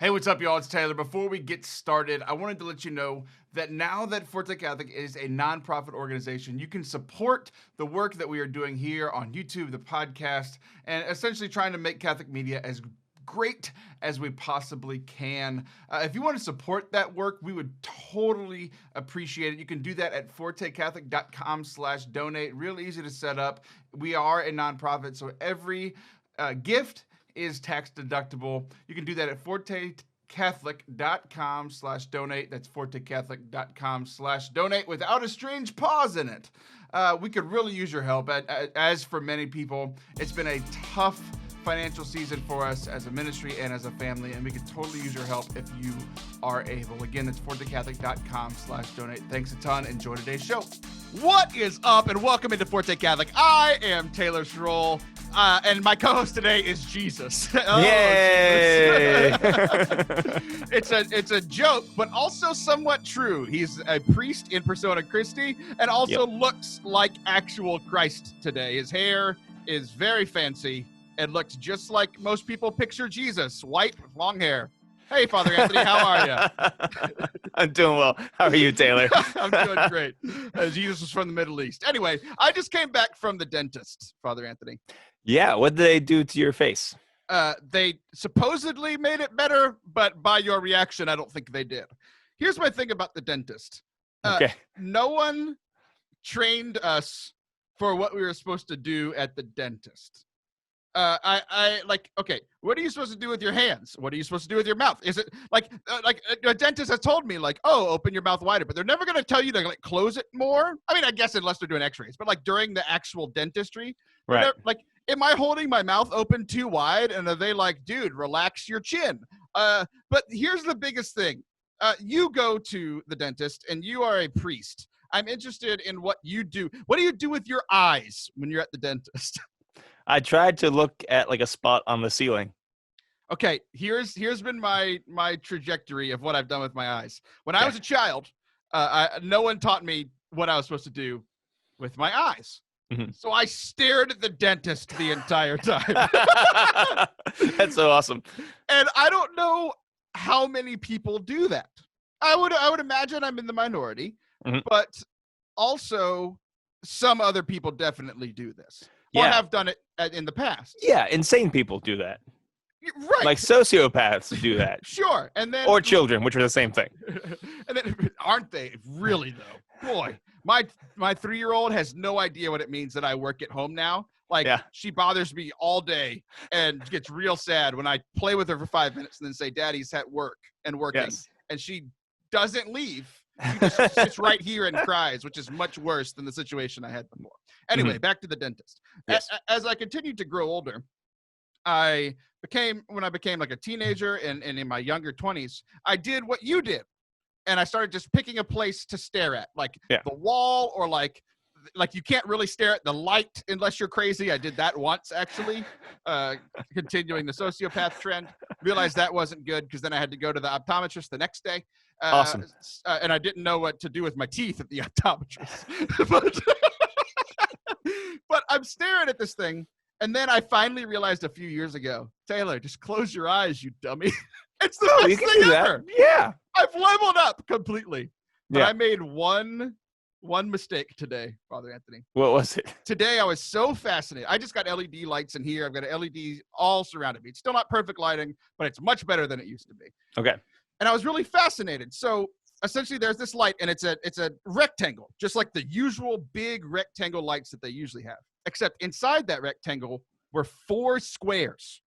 Hey, what's up, y'all? It's Taylor. Before we get started, I wanted to let you know that now that Forte Catholic is a nonprofit organization, you can support the work that we are doing here on YouTube, the podcast, and essentially trying to make Catholic media as great as we possibly can. If you want to support that work, we would totally appreciate it. You can do that at fortecatholic.com/donate. Real easy to set up. We are a nonprofit, so every gift is tax deductible. You can do that at fortecatholic.com/donate. That's fortecatholic.com/donate without a strange pause in it. We could really use your help. As for many people, it's been a tough financial season for us as a ministry and as a family, and we could totally use your help if you are able. Again, that's fortecatholic.com/donate. Thanks a ton. Enjoy today's show. What is up, and welcome into Forte Catholic. I am Taylor Schroll, and my co-host today is Jesus. Yay! Jesus. It's a joke, but also somewhat true. He's a priest in persona Christi, and also looks like actual Christ today. His hair is very fancy and looks just like most people picture Jesus, white with long hair. Hey, Father Anthony, how are you? I'm doing well. How are you, Taylor? I'm doing great. Jesus was from the Middle East. Anyway, I just came back from the dentist, Father Anthony. Yeah, what did they do to your face? They supposedly made it better, but by your reaction, I don't think they did. Here's my thing about the dentist. Okay. No one trained us for what we were supposed to do at the dentist. Okay, what are you supposed to do with your hands? What are you supposed to do with your mouth? Is it like a dentist has told me, like, oh, open your mouth wider, but they're never going to tell you to like close it more. I mean, I guess unless they're doing x-rays, but like during the actual dentistry, Right. Am I holding my mouth open too wide? And are they like, dude, relax your chin? But here's the biggest thing. You go to the dentist and you are a priest. I'm interested in what you do. What do you do with your eyes when you're at the dentist? I tried to look at like a spot on the ceiling. Okay, here's been my trajectory of what I've done with my eyes. When I was a child, no one taught me what I was supposed to do with my eyes. Mm-hmm. So I stared at the dentist the entire time. That's so awesome. And I don't know how many people do that. I would imagine I'm in the minority, but also some other people definitely do this. Or have done it in the past. Yeah, insane people do that. Right. Like sociopaths do that. Sure. And then or children, which are the same thing. And then aren't they really though? Boy, my 3-year-old has no idea what it means that I work at home now. Like she bothers me all day and gets real sad when I play with her for 5 minutes and then say, Daddy's at work and working. Yes. And she doesn't leave. She just sits right here and cries, which is much worse than the situation I had before. Anyway, back to the dentist. Yes. As I continued to grow older, when I became like a teenager and in my younger 20s, I did what you did. And I started just picking a place to stare at, like the wall or like you can't really stare at the light unless you're crazy. I did that once, actually, continuing the sociopath trend. Realized that wasn't good because then I had to go to the optometrist the next day. Awesome. And I didn't know what to do with my teeth at the optometrist. But I'm staring at this thing. And then I finally realized a few years ago, Taylor, just close your eyes, you dummy. It's the best thing ever. Yeah. I've leveled up completely. But Yeah. I made one mistake today, Father Anthony. What was it? Today I was so fascinated. I just got LED lights in here. I've got LEDs all surrounding me. It's still not perfect lighting, but it's much better than it used to be. Okay. And I was really fascinated. So essentially there's this light and it's a rectangle, just like the usual big rectangle lights that they usually have. Except inside that rectangle were 4 squares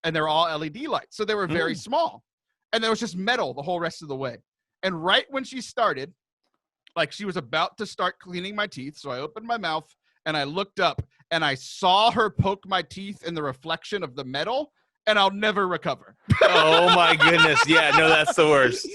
and they're all LED lights. So they were very small. And there was just metal the whole rest of the way. And right when she started, like she was about to start cleaning my teeth. So I opened my mouth and I looked up and I saw her poke my teeth in the reflection of the metal and I'll never recover. Oh my goodness. Yeah, no, that's the worst.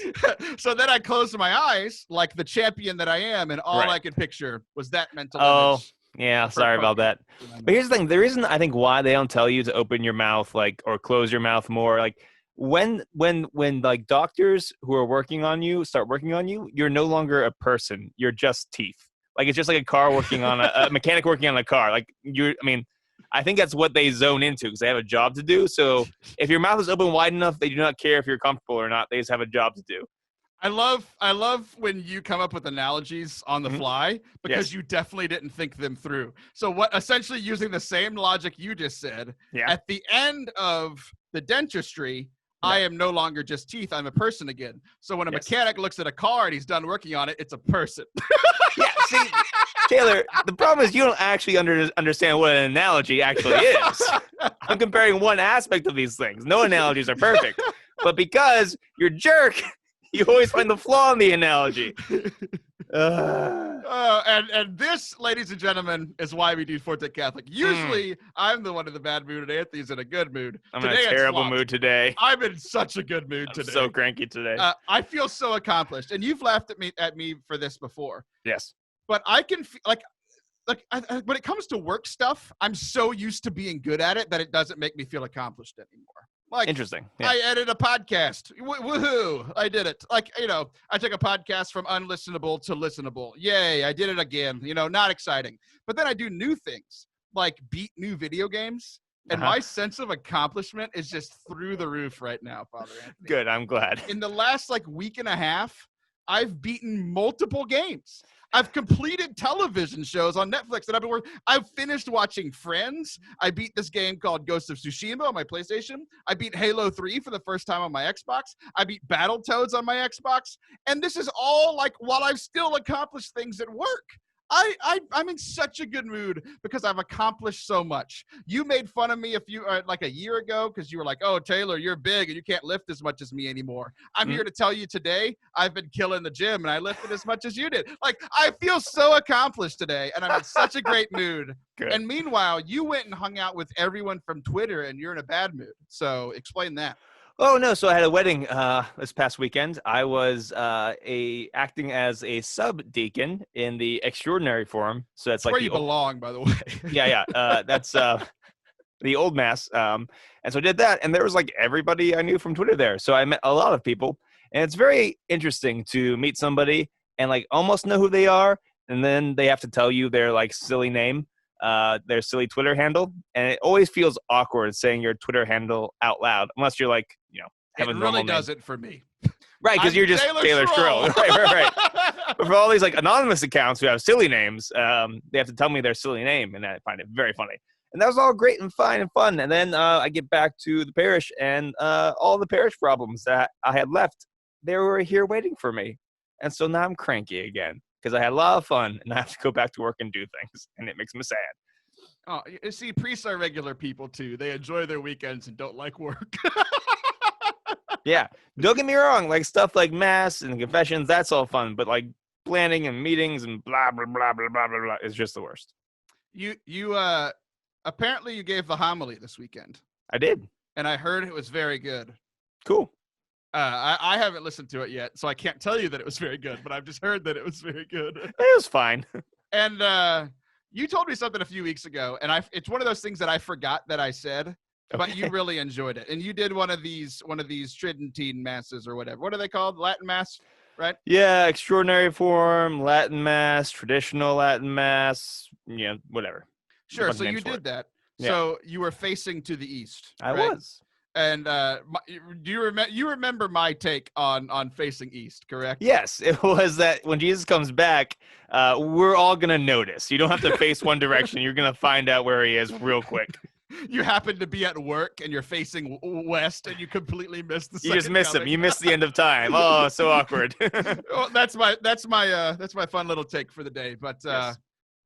So then I closed my eyes like the champion that I am. And all I could picture was that mental image. Yeah, sorry about that. But here's the thing. The reason I think why they don't tell you to open your mouth like or close your mouth more, like when like doctors who are working on you start working on you, you're no longer a person. You're just teeth. Like it's just like a car working on a mechanic working on a car. Like I think that's what they zone into because they have a job to do. So if your mouth is open wide enough, they do not care if you're comfortable or not. They just have a job to do. I love when you come up with analogies on the fly because you definitely didn't think them through. So what essentially using the same logic you just said, at the end of the dentistry, I am no longer just teeth. I'm a person again. So when a mechanic looks at a car and he's done working on it, it's a person. See, Taylor, the problem is you don't actually understand what an analogy actually is. I'm comparing one aspect of these things. No analogies are perfect. But because you're a jerk, you always find the flaw in the analogy. And this, ladies and gentlemen, is why we do Forte Catholic. Usually, I'm the one in the bad mood, and Anthony's in a good mood. I'm in a terrible mood today. I'm in such a good mood today. I'm so cranky today. I feel so accomplished, and you've laughed at me for this before. Yes, but I can like when it comes to work stuff, I'm so used to being good at it that it doesn't make me feel accomplished anymore. Like, interesting. Yeah. I edited a podcast. Woohoo! I did it. Like, I took a podcast from unlistenable to listenable. Yay! I did it again. Not exciting. But then I do new things, like beat new video games, and my sense of accomplishment is just through the roof right now, Father Anthony. Good. I'm glad. In the last week and a half, I've beaten multiple games. I've completed television shows on Netflix that I've finished watching Friends. I beat this game called Ghost of Tsushima on my PlayStation. I beat Halo 3 for the first time on my Xbox. I beat Battletoads on my Xbox. And this is all while I've still accomplished things at work. I'm in such a good mood because I've accomplished so much. You made fun of me a year ago because you were like, "Oh, Taylor, you're big and you can't lift as much as me anymore." I'm here to tell you today, I've been killing the gym and I lifted as much as you did. I feel so accomplished today and I'm in such a great mood. Good. And meanwhile, you went and hung out with everyone from Twitter and you're in a bad mood. So explain that. Oh, no. So I had a wedding this past weekend. I was acting as a sub-deacon in the extraordinary forum. So that's where you belong, by the way. Yeah. That's the old mass. And so I did that. And there was everybody I knew from Twitter there. So I met a lot of people. And it's very interesting to meet somebody and almost know who they are. And then they have to tell you their silly name. Their silly Twitter handle, and it always feels awkward saying your Twitter handle out loud, unless you're have a normal name. It really does it for me. Right, because you're just Taylor Schroll. Right. But for all these anonymous accounts who have silly names, they have to tell me their silly name, and I find it very funny. And that was all great and fine and fun. And then I get back to the parish, and all the parish problems that I had left, they were here waiting for me. And so now I'm cranky again. Because I had a lot of fun, and I have to go back to work and do things, and it makes me sad. Oh, you see, priests are regular people, too. They enjoy their weekends and don't like work. Yeah. Don't get me wrong. Stuff like Mass and confessions, that's all fun. But, planning and meetings and blah, blah, blah, blah, blah, blah, blah is just the worst. You apparently you gave the homily this weekend. I did. And I heard it was very good. Cool. I haven't listened to it yet, so I can't tell you that it was very good, but I've just heard that it was very good. It was fine. And you told me something a few weeks ago, and it's one of those things that I forgot that I said, but you really enjoyed it. And you did one of these Tridentine masses or whatever. What are they called? Latin Mass, right? Yeah, extraordinary form, Latin Mass, traditional Latin Mass, whatever. Sure, so you did that. Yeah. So you were facing to the east. I right? was. And do you remember my take on facing east, correct? Yes, it was that when Jesus comes back, we're all going to notice. You don't have to face one direction. You're going to find out where he is real quick. You happen to be at work and you're facing west and you completely missed the second You just missed coming. him. You missed the end of time. Oh, so awkward. Well, that's my fun little take for the day. But yes.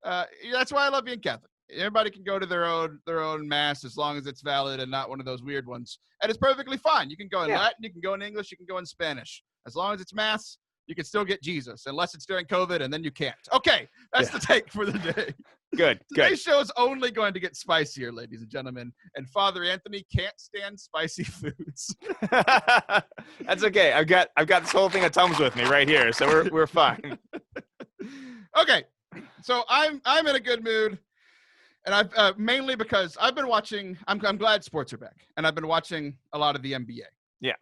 That's why I love being Catholic. Everybody can go to their own mass as long as it's valid and not one of those weird ones. And it's perfectly fine. You can go in Latin, you can go in English, you can go in Spanish. As long as it's mass, you can still get Jesus, unless it's during COVID, and then you can't. Okay, that's the take for the day. Good. Today's show is only going to get spicier, ladies and gentlemen. And Father Anthony can't stand spicy foods. That's okay. I've got this whole thing of Tums with me right here, so we're fine. Okay, so I'm in a good mood. And I've mainly because I've been watching. I'm glad sports are back, and I've been watching a lot of the NBA. Yeah,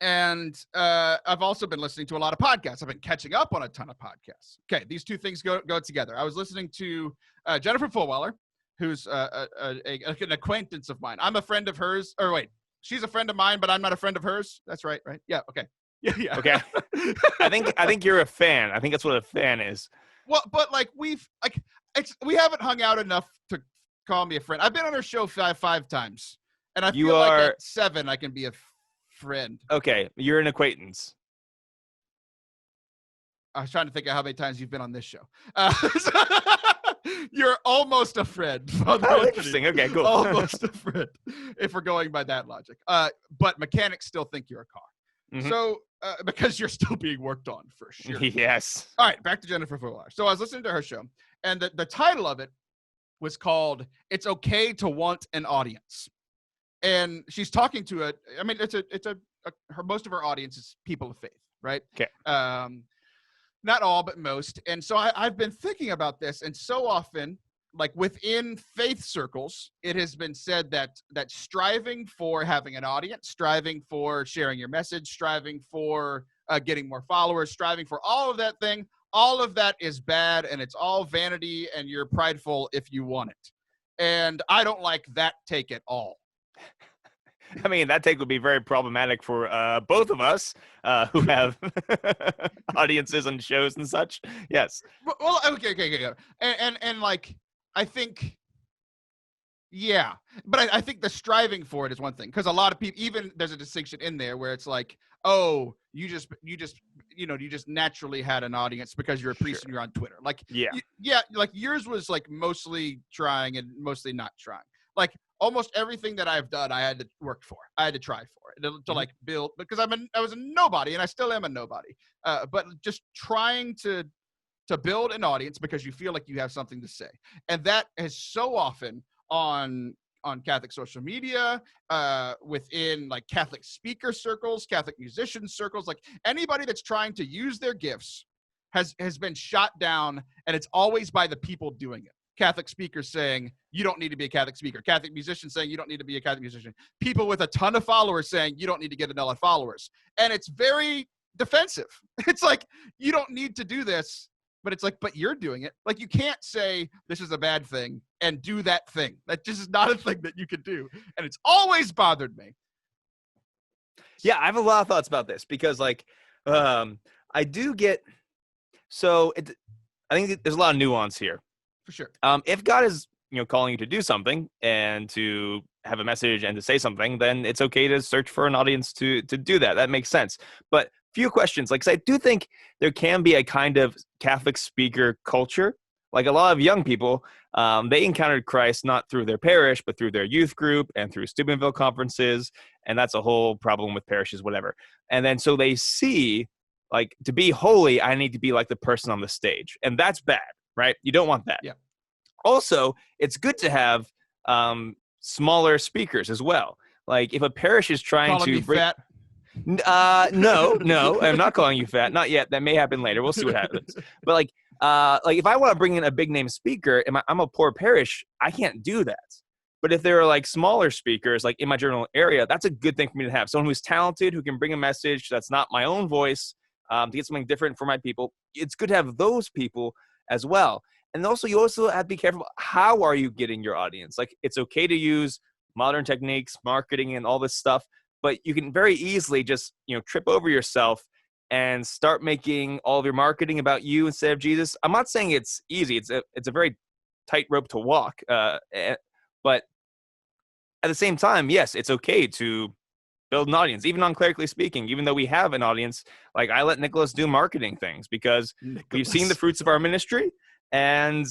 and I've also been listening to a lot of podcasts. I've been catching up on a ton of podcasts. Okay, these two things go together. I was listening to Jennifer Fulweller who's an acquaintance of mine. I'm a friend of hers. Or wait, she's a friend of mine, but I'm not a friend of hers. That's right, right? Yeah, okay. Yeah. Okay. I think you're a fan. I think that's what a fan is. Well, but like we haven't hung out enough to call me a friend. I've been on her show five times, and I feel like at 7 I can be a friend. Okay, you're an acquaintance. I was trying to think of how many times you've been on this show. You're almost a friend. Oh, interesting. Okay, cool. Almost a friend, if we're going by that logic. But mechanics still think you're a car. Mm-hmm. So, because you're still being worked on, for sure. Yes. All right, back to Jennifer Fuller. So I was listening to her show, and the title of it was called "It's Okay to Want an Audience," and she's talking to her most of her audience is people of faith, right? Okay. Not all, but most. And so I've been thinking about this, and so often, like within faith circles, it has been said that striving for having an audience, striving for sharing your message, striving for getting more followers, striving for all of that thing, all of that is bad, and it's all vanity, and you're prideful if you want it. And I don't like that take at all. I mean, that take would be very problematic for both of us who have audiences and shows and such. Yes. Well, okay. And like, I think, yeah. But I think the striving for it is one thing. Because a lot of people, even there's a distinction in there where it's like, oh, you just naturally had an audience because you're a priest and you're on Twitter. Like, yeah, like yours was like mostly trying and mostly not trying. Like, almost everything that I've done, I had to work for. I had to try for it to like build, because I was a nobody, and I still am a nobody. But just trying to build an audience because you feel like you have something to say, and that is so often on Catholic social media, within like Catholic speaker circles, Catholic musician circles, like anybody that's trying to use their gifts has been shot down, and it's always by the people doing it. Catholic speakers saying, you don't need to be a Catholic speaker. Catholic musicians saying, you don't need to be a Catholic musician. People with a ton of followers saying, you don't need to get enough followers. And it's very defensive. It's like, you don't need to do this, but it's like, but you're doing it. Like, you can't say this is a bad thing and do that thing. That just is not a thing that you can do. And it's always bothered me. Yeah, I have a lot of thoughts about this because, like, I do get, I think there's a lot of nuance here. For sure. If God is, calling you to do something and to have a message and to say something, then it's okay to search for an audience to do that. That makes sense. But few questions, like, 'cause I do think there can be a kind of Catholic speaker culture. Like a lot of young people, they encountered Christ not through their parish, but through their youth group and through Steubenville conferences. And that's a whole problem with parishes, whatever. And then so they see, like, to be holy, I need to be like the person on the stage. And that's bad. Right? You don't want that. Yeah. Also, it's good to have smaller speakers as well. Like if a parish is trying to bring fat. No, I'm not calling you fat. Not yet. That may happen later. We'll see what happens. But like if I want to bring in a big name speaker and I'm a poor parish, I can't do that. But if there are like smaller speakers, like in my general area, that's a good thing for me to have. Someone who's talented, who can bring a message that's not my own voice, to get something different for my people. It's good to have those people as well. And also, you also have to be careful. How are you getting your audience? Like, it's okay to use modern techniques, marketing, and all this stuff, but you can very easily just, trip over yourself and start making all of your marketing about you instead of Jesus. I'm not saying it's easy. It's a very tight rope to walk. But at the same time, yes, it's okay to build an audience, even on Clerically Speaking. Even though we have an audience, like I let Nicholas do marketing things because we've seen the fruits of our ministry, and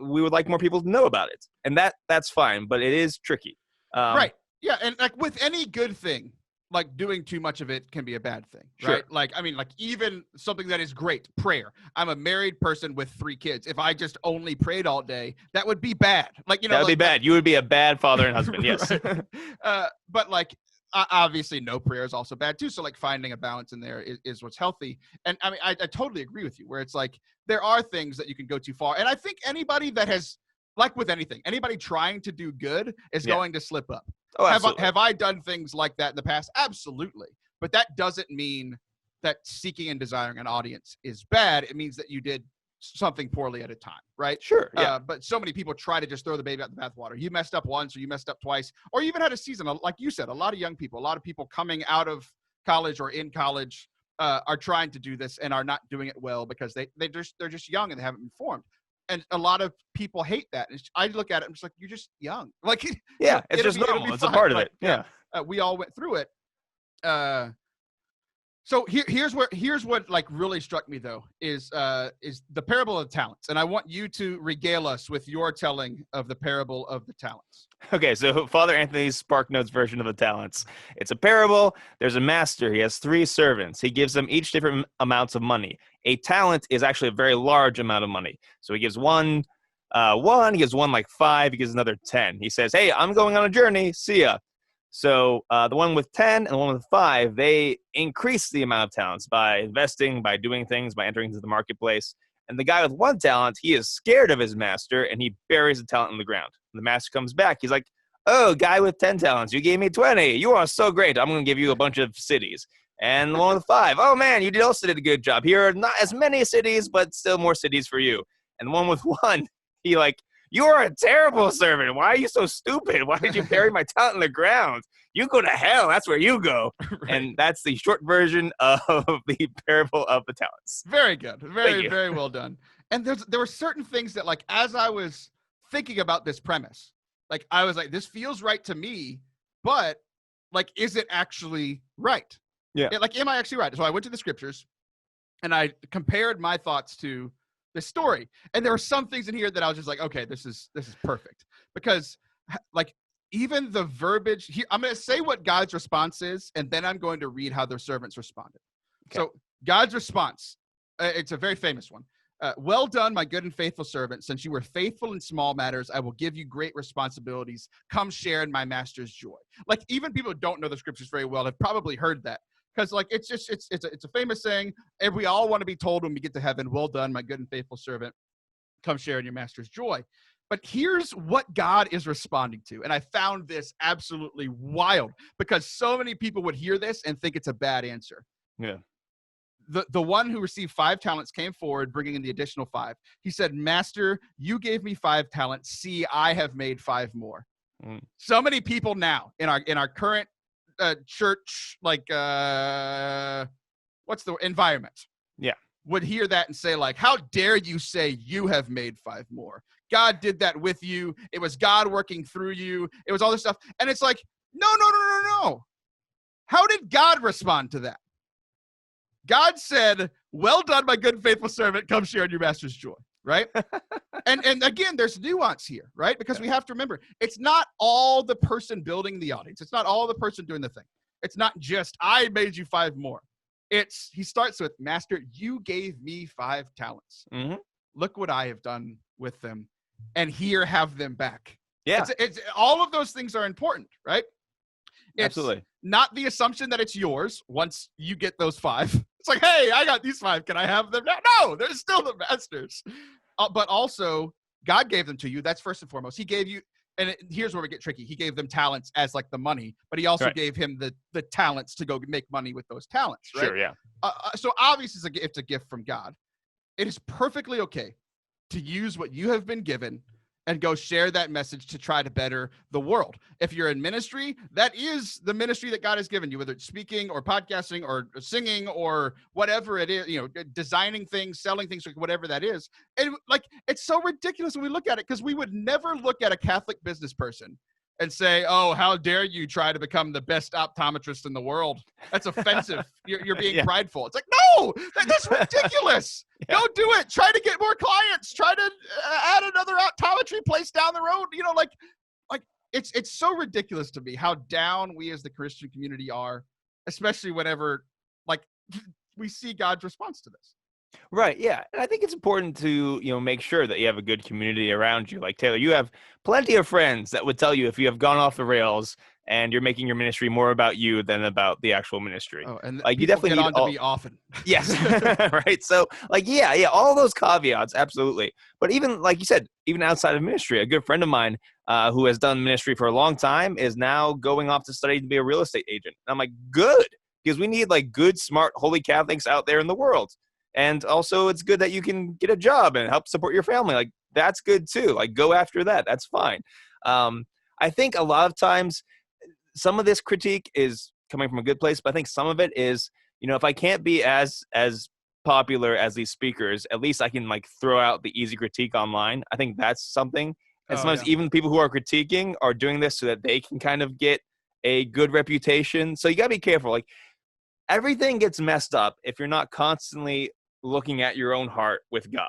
we would like more people to know about it. And that's fine, but it is tricky. Right. Yeah, and like with any good thing, like doing too much of it can be a bad thing, right? Sure. Like, I mean, like even something that is great, prayer. I'm a married person with 3 kids. If I just only prayed all day, that would be bad. Like, that would be bad. You would be a bad father and husband. Yes. But like, obviously no prayer is also bad too. So like finding a balance in there is what's healthy. And I mean, I totally agree with you where it's like, there are things that you can go too far. And I think anybody that has, like with anything, anybody trying to do good is going to slip up. Oh, absolutely. Have I done things like that in the past? Absolutely. But that doesn't mean that seeking and desiring an audience is bad. It means that you did something poorly at a time, right? Sure. Yeah. But so many people try to just throw the baby out the bathwater. You messed up once, or you messed up twice, or you even had a season. Like you said, a lot of young people, a lot of people coming out of college or in college are trying to do this and are not doing it well because they're just young and they haven't been formed. And a lot of people hate that. And I look at it, I'm just like, you're just young. Like, yeah, it's just normal. It's a part of it. Yeah. We all went through it. So here's what like really struck me though is the parable of the talents, and I want you to regale us with your telling of the parable of the talents. Okay, so Father Anthony's SparkNotes version of the talents. It's a parable. There's a master. He has 3 servants. He gives them each different amounts of money. A talent is actually a very large amount of money. So he gives one, he gives one like 5, he gives another 10. He says, hey, I'm going on a journey. See ya. So the one with 10 and the one with 5, they increase the amount of talents by investing, by doing things, by entering into the marketplace. And the guy with 1 talent, he is scared of his master, and he buries the talent in the ground. And the master comes back. He's like, oh, guy with 10 talents, you gave me 20. You are so great. I'm going to give you a bunch of cities. And the one with 5, oh, man, you also did a good job. Here are not as many cities, but still more cities for you. And the one with 1, he like, you are a terrible servant. Why are you so stupid? Why did you bury my talent in the ground? You go to hell. That's where you go. Right. And that's the short version of the parable of the talents. Very good. Very well done. And there were certain things that, like, as I was thinking about this premise, like, I was like, this feels right to me, but, like, is it actually right? Yeah. Like, am I actually right? So I went to the scriptures, and I compared my thoughts to the story, and there were some things in here that I was just like, okay, this is perfect, because like even the verbiage here, I'm going to say what God's response is, and then I'm going to read how their servants responded. Okay. So God's response, it's a very famous one. Well done, my good and faithful servant. Since you were faithful in small matters, I will give you great responsibilities. Come share in my master's joy. Like, even people who don't know the scriptures very well have probably heard that. Because, like, it's a famous saying, and we all want to be told when we get to heaven, well done, my good and faithful servant, come share in your master's joy. But here's what God is responding to, and I found this absolutely wild, because so many people would hear this and think it's a bad answer. Yeah. The one who received 5 talents came forward, bringing in the additional 5. He said, Master, you gave me 5 talents. See, I have made 5 more. So many people now in our current church, like, what's the environment? Yeah. Would hear that and say, like, how dare you say you have made 5 more? God did that with you. It was God working through you. It was all this stuff. And it's like, no. How did God respond to that? God said, well done, my good and faithful servant. Come share in your master's joy. Right? and again, there's nuance here, right? Because we have to remember, it's not all the person building the audience. It's not all the person doing the thing. It's not just, I made you 5 more. He starts with, Master, you gave me 5 talents. Mm-hmm. Look what I have done with them. And here, have them back. Yeah. It's all of those things are important, right? It's absolutely not the assumption that it's yours once you get those 5. It's like, hey, I got these 5. Can I have them now? No, they're still the master's. But also, God gave them to you. That's first and foremost. He gave you, and here's where we get tricky. He gave them talents as like the money, but he also gave him the talents to go make money with those talents. Right? Sure, yeah. So obviously, it's a gift from God. It is perfectly okay to use what you have been given and go share that message to try to better the world. If you're in ministry, that is the ministry that God has given you, whether it's speaking or podcasting or singing or whatever it is, designing things, selling things, whatever that is. And like, it's so ridiculous when we look at it, because we would never look at a Catholic business person and say, oh, how dare you try to become the best optometrist in the world? That's offensive. You're being prideful. It's like, no, that's ridiculous. Go do it. Try to get more clients. Try to add another optometry place down the road. Like it's so ridiculous to me how down we as the Christian community are, especially whenever like we see God's response to this. Right. Yeah. And I think it's important to, make sure that you have a good community around you. Like, Taylor, you have plenty of friends that would tell you if you have gone off the rails and you're making your ministry more about you than about the actual ministry. Oh, and like, you definitely get on to me often. Yes. Right. So like, yeah, all those caveats. Absolutely. But even like you said, even outside of ministry, a good friend of mine who has done ministry for a long time is now going off to study to be a real estate agent. And I'm like, good, because we need like good, smart, holy Catholics out there in the world. And also it's good that you can get a job and help support your family. Like, that's good too. Like, go after that. That's fine. I think a lot of times some of this critique is coming from a good place, but I think some of it is, if I can't be as popular as these speakers, at least I can like throw out the easy critique online. I think that's something. And sometimes even people who are critiquing are doing this so that they can kind of get a good reputation. So you gotta be careful. Like, everything gets messed up if you're not constantly looking at your own heart with God.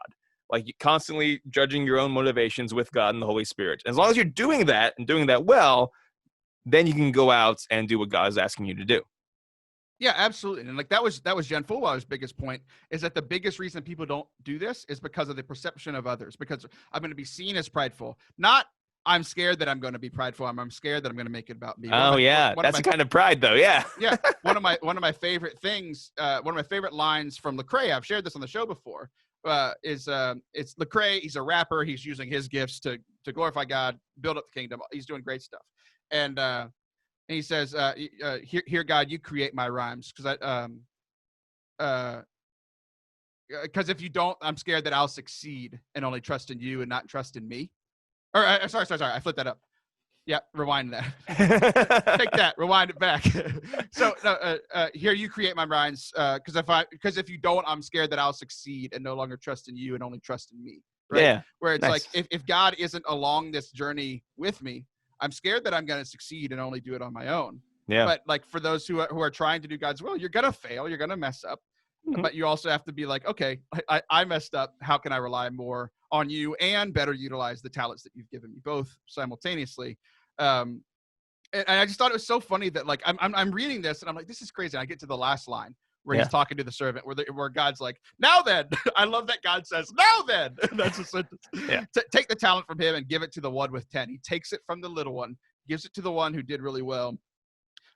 Like, you constantly judging your own motivations with God and the Holy Spirit. As long as you're doing that and doing that well, then you can go out and do what God is asking you to do. Yeah, absolutely. And like that was Jen Fulwiler's biggest point, is that the biggest reason people don't do this is because of the perception of others, because I'm going to be seen as prideful. Not I'm scared that I'm going to be prideful. I'm scared that I'm going to make it about me. That's a kind of pride though. Yeah. Yeah. One of my favorite things, one of my favorite lines from Lecrae, I've shared this on the show before, it's Lecrae. He's a rapper. He's using his gifts to glorify God, build up the kingdom. He's doing great stuff. And he says, "Here, God, you create my rhymes, because if you don't, I'm scared that I'll succeed and only trust in you and not trust in me." Or sorry, I flipped that up. Yeah, rewind that. Take that, rewind it back. So here, you create my rhymes, because if you don't, I'm scared that I'll succeed and no longer trust in you and only trust in me. Right? Yeah. Where it's Nice. like if God isn't along this journey with me, I'm scared that I'm going to succeed and only do it on my own. Yeah. But like for those who are trying to do God's will, you're going to fail. You're going to mess up. Mhm. But you also have to be like, okay, I messed up. How can I rely more on you and better utilize the talents that you've given me, both simultaneously? And I just thought it was so funny that like I'm reading this and I'm like, this is crazy. And I get to the last line where he's talking to the servant, where God's like, now then. I love that God says, now then. That's a sentence. Yeah. Take the talent from him and give it to the one with 10. He takes it from the little one, gives it to the one who did really well.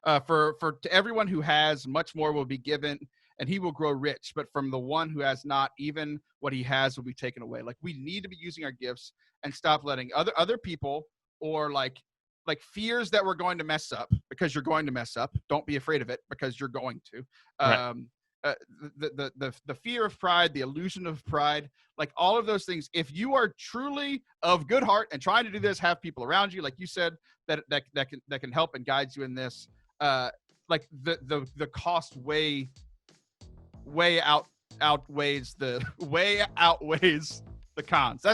To everyone who has, much more will be given, and he will grow rich. But from the one who has not, even what he has will be taken away. Like, we need to be using our gifts and stop letting other people, or like fears that we're going to mess up, because you're going to mess up. Don't be afraid of it, because you're going to. Right. The fear of pride, the illusion of pride, like all of those things. If you are truly of good heart and trying to do this, have people around you, like you said, that can help and guide you in this. Like the cost outweighs the cons.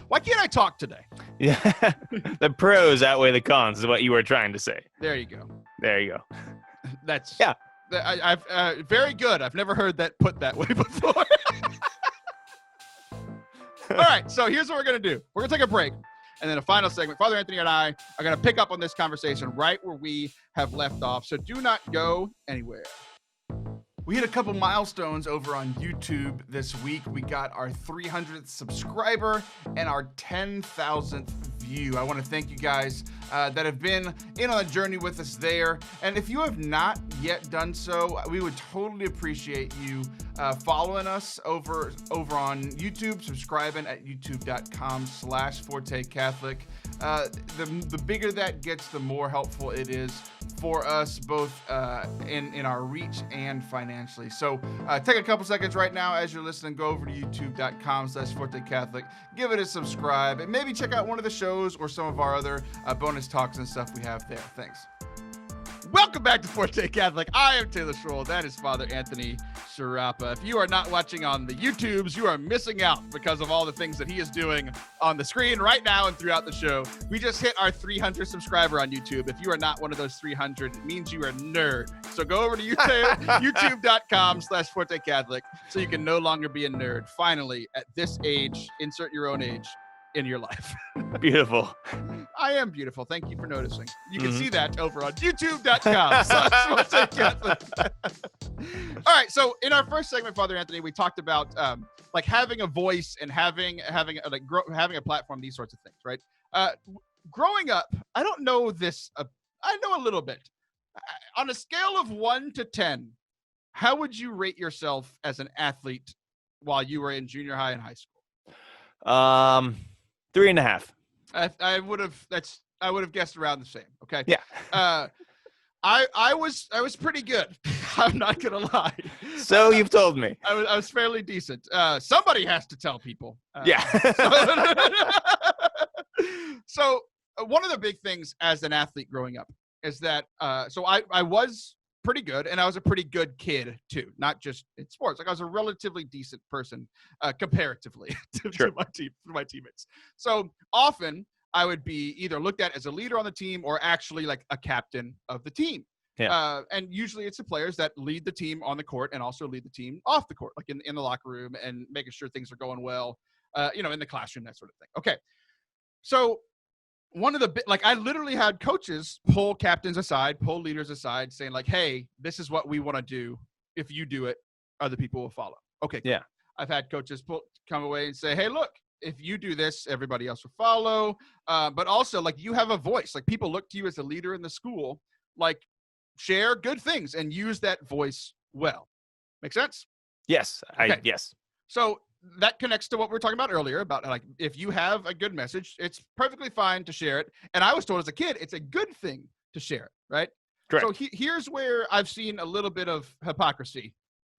Why can't I talk today? Yeah. The pros outweigh the cons is what you were trying to say. There you go. That's I've very good. I've never heard that put that way before. All right, so here's what we're gonna do. We're gonna take a break, and then a final segment. Father Anthony and I are gonna pick up on this conversation right where we have left off. So do not go anywhere. We hit a couple milestones over on YouTube this week. We got our 300th subscriber and our 10,000th view. I want to thank you guys that have been in on the journey with us there. And if you have not yet done so, we would totally appreciate you following us over on YouTube, subscribing at youtube.com/Forte Catholic. The bigger that gets, the more helpful it is for us, both in our reach and financially. So take a couple seconds right now as you're listening. Go over to youtube.com/Forte Catholic. Give it a subscribe, and maybe check out one of the shows or some of our other bonus talks and stuff we have there. Thanks. Welcome back to Forte Catholic. I am Taylor Schroll. That is Father Anthony Sciarappa. If you are not watching on the YouTubes, you are missing out because of all the things that he is doing on the screen right now and throughout the show. We just hit our 300 subscriber on YouTube. If you are not one of those 300, it means you are a nerd. So go over to youtube.com/Forte Catholic so you can no longer be a nerd. Finally, at this age, insert your own age in your life. Beautiful. I am beautiful. Thank you for noticing. You can see that over on youtube.com/Forte Catholic. All right. So in our first segment, Father Anthony, we talked about like having a voice and having a platform, these sorts of things, right? Growing up, I don't know this. I know a little bit. On a scale of 1 to 10, how would you rate yourself as an athlete while you were in junior high and high school? 3.5. I would have guessed around the same. Okay. Yeah. I was pretty good. I'm not gonna lie. So you've told me. I was fairly decent. Somebody has to tell people. Yeah. So one of the big things as an athlete growing up is that so I was pretty good, and I was a pretty good kid too, not just in sports. Like I was a relatively decent person comparatively to my teammates. So often I would be either looked at as a leader on the team or actually like a captain of the team. Yeah. And usually it's the players that lead the team on the court and also lead the team off the court, like in the locker room and making sure things are going well, in the classroom, that sort of thing. Okay. So one of the I literally had coaches pull captains aside, pull leaders aside, saying like, "Hey, this is what we want to do. If you do it, other people will follow." Okay. Cool. Yeah. I've had coaches come away and say, "Hey, look, if you do this, everybody else will follow." But also, like, you have a voice. Like, people look to you as a leader in the school. Like, share good things and use that voice well. Make sense? Yes. Okay. Yes. So that connects to what we were talking about earlier about like if you have a good message, it's perfectly fine to share it. And I was told as a kid, it's a good thing to share it, right? Correct. So here's where I've seen a little bit of hypocrisy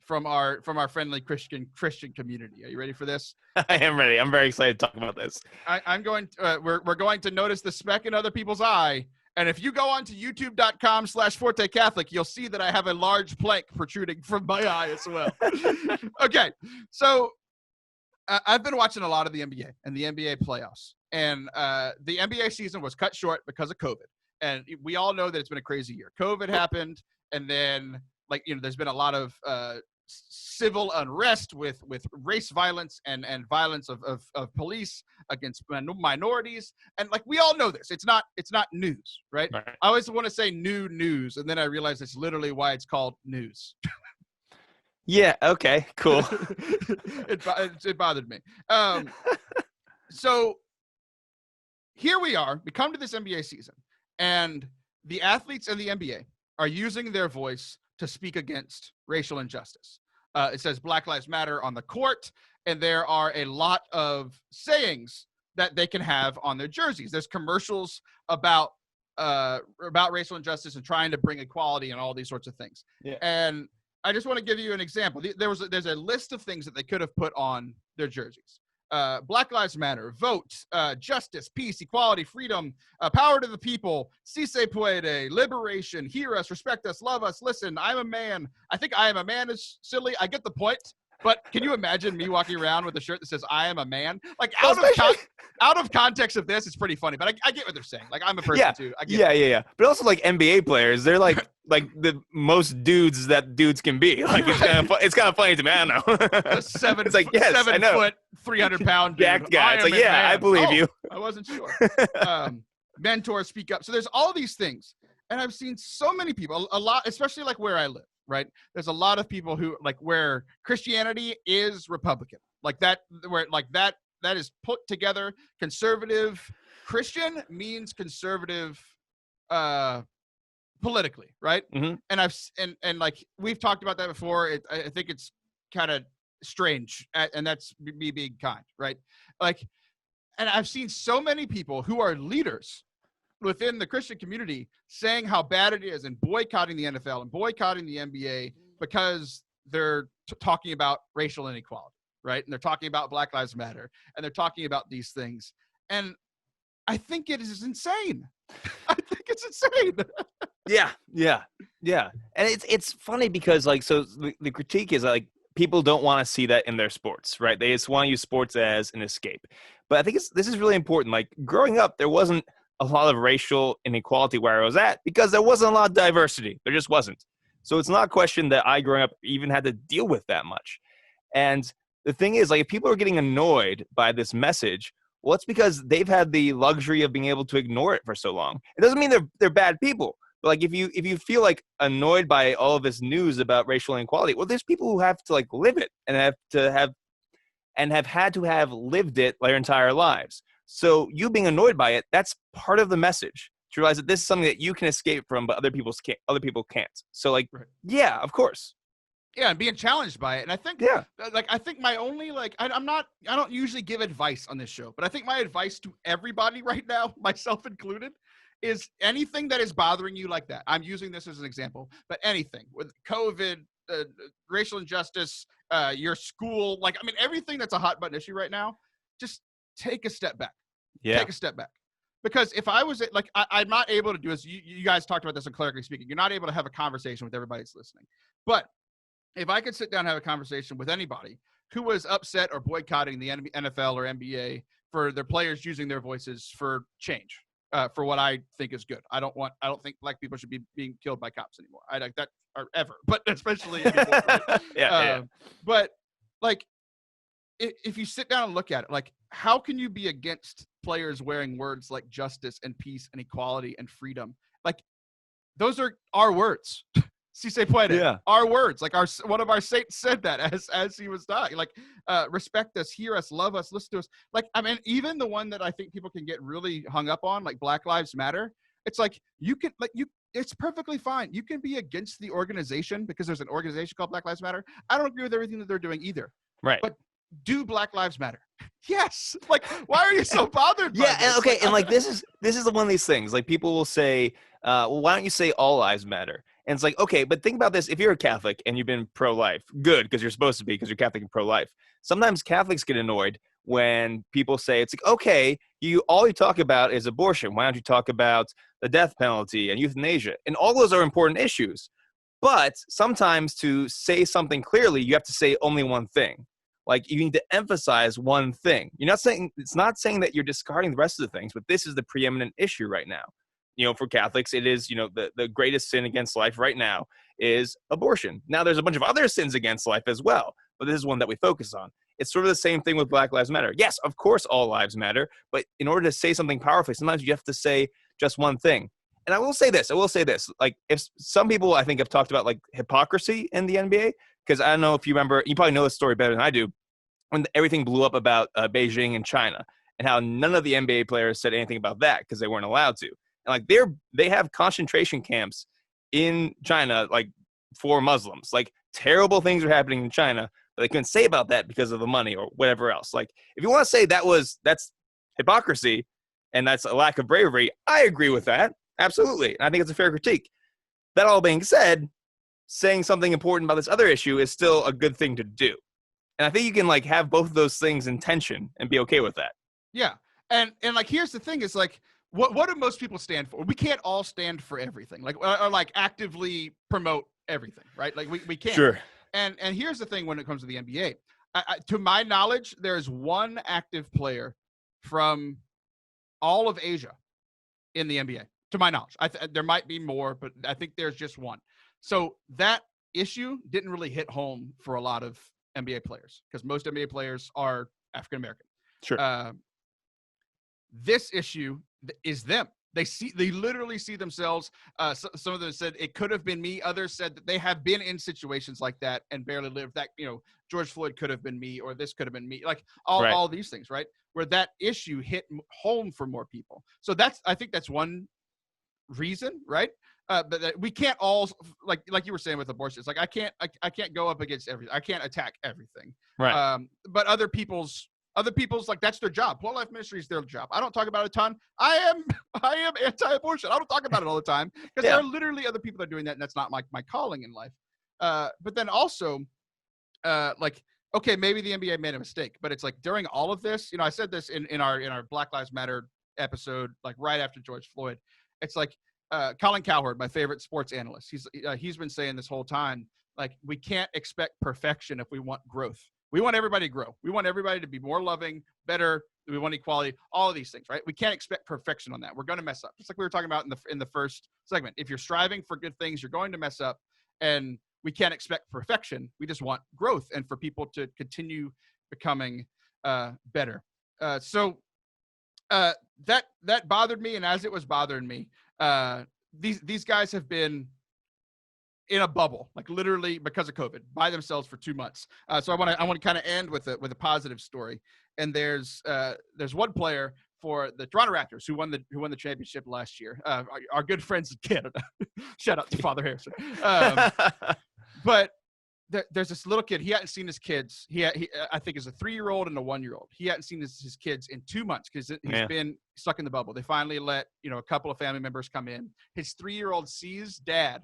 from our friendly Christian community. Are you ready for this? I am ready. I'm very excited to talk about this. I'm going. We're going to notice the speck in other people's eye. And if you go on to youtube.com/Forte Catholic, you'll see that I have a large plank protruding from my eye as well. Okay. So I've been watching a lot of the NBA and the NBA playoffs. And the NBA season was cut short because of COVID. And we all know that it's been a crazy year. COVID happened. And then, there's been a lot of civil unrest with race violence and violence of police against minorities. And we all know this. It's not news, right? Right. I always want to say new news. And then I realized it's literally why it's called news. Yeah. Okay. Cool. It bothered me. So here we are. We come to this NBA season, and the athletes in the NBA are using their voice to speak against racial injustice. It says Black Lives Matter on the court, and there are a lot of sayings that they can have on their jerseys. There's commercials about racial injustice and trying to bring equality and all these sorts of things. Yeah. And I just want to give you an example. There's a list of things that they could have put on their jerseys. Black Lives Matter, vote, justice, peace, equality, freedom, power to the people, si se puede, liberation, hear us, respect us, love us, listen, I'm a man. I think I am a man is silly. I get the point. But can you imagine me walking around with a shirt that says I am a man? Out of context of this, it's pretty funny. But I get what they're saying. I'm a person too. I get it. Yeah. But also NBA players, they're like the most dudes that dudes can be. It's kind of funny to me. I don't know. A 7 foot, 300-pound jacked guy. It's I believe you. I wasn't sure. Mentors speak up. So there's all these things, and I've seen so many people, a lot, especially where I live. Right. There's a lot of people who where Christianity is Republican, that is put together. Conservative Christian means conservative politically. Right. Mm-hmm. And we've talked about that before. I think it's kind of strange, and that's me being kind. Right. And I've seen so many people who are leaders within the Christian community saying how bad it is and boycotting the NFL and boycotting the NBA because they're talking about racial inequality, right? And they're talking about Black Lives Matter, and they're talking about these things. And I think it is insane. I think it's insane. Yeah. And it's funny because the critique is people don't want to see that in their sports, right? They just want to use sports as an escape. But I think this is really important. Growing up, there wasn't a lot of racial inequality where I was at because there wasn't a lot of diversity. There just wasn't. So it's not a question that I growing up even had to deal with that much. And the thing is, if people are getting annoyed by this message, well, it's because they've had the luxury of being able to ignore it for so long. It doesn't mean they're bad people. But if you feel annoyed by all of this news about racial inequality, well, there's people who have to live it and have had to have lived it their entire lives. So you being annoyed by it, that's part of the message. To realize that this is something that you can escape from, but other people can't. So right. Yeah, of course. Yeah, and being challenged by it. And I think I think my only I don't usually give advice on this show, but I think my advice to everybody right now, myself included, is anything that is bothering you like that. I'm using this as an example, but anything with COVID, racial injustice, your school, like, I mean, everything that's a hot button issue right now, just take a step back. Yeah. Take a step back. Because if I was like, I'm not able to do this. You guys talked about this in Clerically Speaking. You're not able to have a conversation with everybody that's listening. But if I could sit down and have a conversation with anybody who was upset or boycotting the NFL or NBA for their players using their voices for change, for what I think is good. I don't think black people should be being killed by cops anymore. I like that, or ever, but especially anymore, right? Yeah. But like, if you sit down and look at it, like, how can you be against players wearing words like justice and peace and equality and freedom? Like, those are our words. Si se puede. Yeah. Our words. Like, one of our saints said that as he was dying. Like, respect us, hear us, love us, listen to us. Like, I mean, even the one that I think people can get really hung up on, like Black Lives Matter. It's like, it's perfectly fine. You can be against the organization because there's an organization called Black Lives Matter. I don't agree with everything that they're doing either. Right. But do Black Lives Matter? Yes. Like, why are you so bothered by this? And, okay, and like this is one of these things. Like, people will say, well, why don't you say all lives matter? And it's like, okay, but think about this. If you're a Catholic and you've been pro-life, good, because you're supposed to be, because you're Catholic and pro-life. Sometimes Catholics get annoyed when people say, it's like, okay, all you talk about is abortion. Why don't you talk about the death penalty and euthanasia? And all those are important issues. But sometimes to say something clearly, you have to say only one thing. Like, you need to emphasize one thing. It's not saying that you're discarding the rest of the things, but this is the preeminent issue right now. For Catholics, it is, the greatest sin against life right now is abortion. Now, there's a bunch of other sins against life as well, but this is one that we focus on. It's sort of the same thing with Black Lives Matter. Yes, of course, all lives matter, but in order to say something powerfully, sometimes you have to say just one thing. And I will say this, like, if some people, I think, have talked about, like, hypocrisy in the NBA, because I don't know if you remember, you probably know this story better than I do, when everything blew up about Beijing and China, and how none of the NBA players said anything about that because they weren't allowed to. And like, they have concentration camps in China, like, for Muslims. Like, terrible things are happening in China, but they couldn't say about that because of the money or whatever else. Like, if you want to say that's hypocrisy and that's a lack of bravery, I agree with that. Absolutely. And I think it's a fair critique. That all being said, saying something important about this other issue is still a good thing to do. And I think you can, like, have both of those things in tension and be okay with that. Yeah. And like, here's the thing is, like, what do most people stand for? We can't all stand for everything, like, or like actively promote everything, right? Like, we can't. Sure. And here's the thing when it comes to the NBA. To my knowledge, there's one active player from all of Asia in the NBA. To my knowledge, there might be more, but I think there's just one. So that issue didn't really hit home for a lot of NBA players, because most NBA players are African American. Sure. This issue is them. They literally see themselves. Some of them said it could have been me. Others said that they have been in situations like that and barely lived. That, George Floyd could have been me, or this could have been me. Like, all these things, right? Where that issue hit home for more people. So I think that's one reason, right? But that we can't all, like you were saying with abortion. It's like, I can't go up against everything. I can't attack everything. Right. But other people's, like, that's their job. Pro-life ministry is their job. I don't talk about it a ton. I am anti-abortion. I don't talk about it all the time, because there are literally other people that are doing that, and that's not my calling in life. But then also, like, okay, maybe the NBA made a mistake, but it's like, during all of this, I said this in our Black Lives Matter episode, like right after George Floyd. It's like, Colin Cowherd, my favorite sports analyst, he's been saying this whole time, like, we can't expect perfection if we want growth. We want everybody to grow. We want everybody to be more loving, better. We want equality, all of these things, right? We can't expect perfection on that. We're going to mess up. Just like we were talking about in the first segment. If you're striving for good things, you're going to mess up, and we can't expect perfection. We just want growth and for people to continue becoming better. So that bothered me, and as it was bothering me, these guys have been in a bubble, like, literally because of COVID, by themselves for 2 months. So I want to kind of end with a positive story. And there's one player for the Toronto Raptors who won the championship last year. Our good friends in Canada. Shout out to Father Harrison. But there's this little kid. He hadn't seen his kids. I think is a 3-year-old and a 1-year-old. He hadn't seen his kids in 2 months because he's been stuck in the bubble. They finally let a couple of family members come in. His 3-year-old sees dad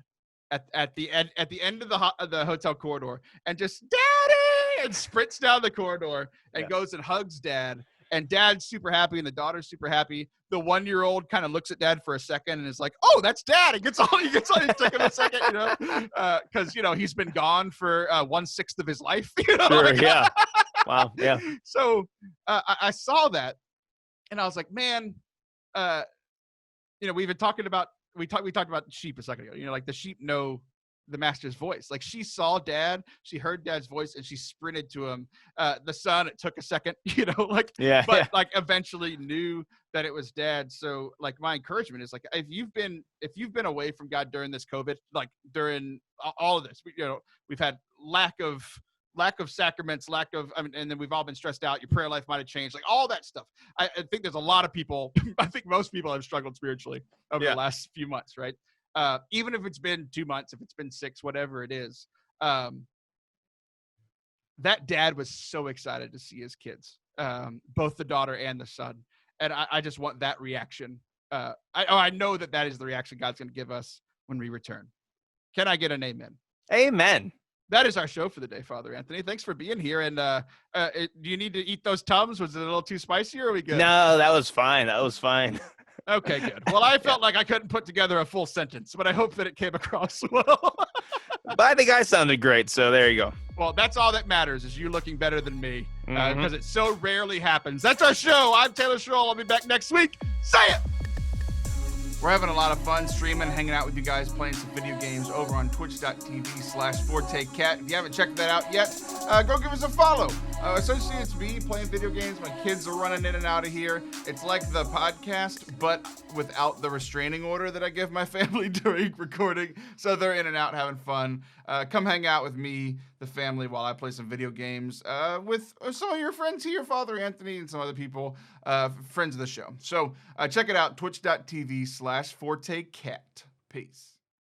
at the end of the hotel corridor and just daddy and sprints down the corridor and goes and hugs dad. And dad's super happy and the daughter's super happy. The 1-year-old kind of looks at dad for a second and is like, "Oh, that's dad." He gets on. It took him a second, because he's been gone for 1/6 of his life. Sure, yeah. Wow, yeah. So I saw that, and I was like, man, we've been talking about we talked about sheep a second ago. Like the sheep know the master's voice. Like she saw dad, she heard dad's voice, and she sprinted to him. The son, it took a second, but eventually knew that it was dad. So like my encouragement is like, if you've been away from God during this COVID, like during all of this, we've had lack of sacraments, and then we've all been stressed out. Your prayer life might have changed, like all that stuff. I think there's a lot of people, I think most people have struggled spiritually over the last few months, right? Even if it's been 2 months, if it's been 6, whatever it is, that dad was so excited to see his kids, both the daughter and the son. And I just want that reaction. I know that is the reaction God's going to give us when we return. Can I get an amen? Amen. That is our show for the day, Father Anthony. Thanks for being here. And do you need to eat those Tums? Was it a little too spicy, or are we good? No, that was fine. Okay, good. Well, I felt like I couldn't put together a full sentence, but I hope that it came across well. But I think I sounded great, so there you go. Well, that's all that matters, is you looking better than me, because it so rarely happens. That's our show. I'm Taylor Schroll. I'll be back next week. Say it! We're having a lot of fun streaming, hanging out with you guys, playing some video games over on twitch.tv/ForteCat. If you haven't checked that out yet, go give us a follow. Essentially, it's me playing video games. My kids are running in and out of here. It's like the podcast, but without the restraining order that I give my family during recording. So they're in and out having fun. Come hang out with me, the family, while I play some video games with some of your friends here, Father Anthony and some other people, friends of the show. So check it out, twitch.tv/ForteCat. Peace.